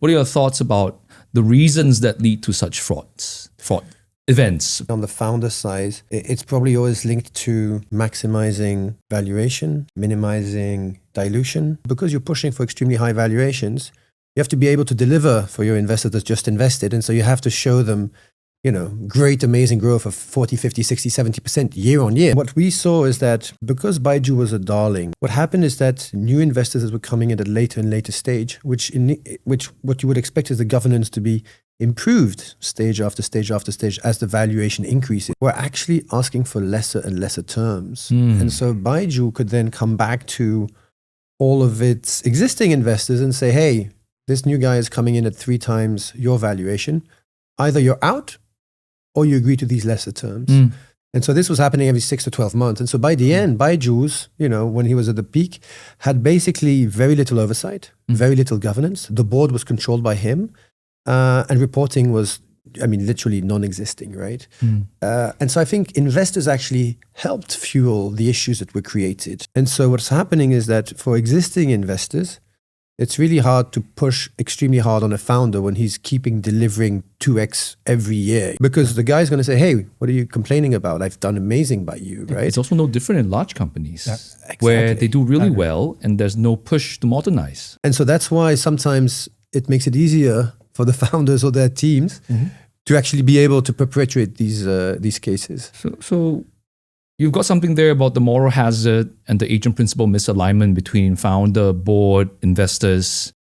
What are your thoughts about the reasons that lead to such fraud events? On the founder side, it's probably always linked to maximizing valuation, minimizing dilution. Because you're pushing for extremely high valuations, you have to be able to deliver for your investor that's just invested. And so you have to show them, great, amazing growth of 40, 50, 60, 70% year on year. What we saw is that because Byju was a darling, what happened is that new investors that were coming in at a later and later stage, which what you would expect is the governance to be improved stage after stage after stage as the valuation increases, we're actually asking for lesser and lesser terms. And so Byju could then come back to all of its existing investors and say, hey, this new guy is coming in at 3 times your valuation. Either you're out or you agree to these lesser terms. And so this was happening every 6 to 12 months. And so by the end, Byju's, when he was at the peak, had basically very little oversight, very little governance. The board was controlled by him. And reporting was, literally non-existing, right? And so I think investors actually helped fuel the issues that were created. And so what's happening is that for existing investors, it's really hard to push extremely hard on a founder when he's delivering 2x every year. Because the guy's going to say, hey, what are you complaining about? I've done amazing by you, right? It's also no different in large companies where they do really well and there's no push to modernize. And so that's why sometimes it makes it easier for the founders or their teams to actually be able to perpetuate these cases. So you've got something there about the moral hazard and the agent principal misalignment between founder, board, investors.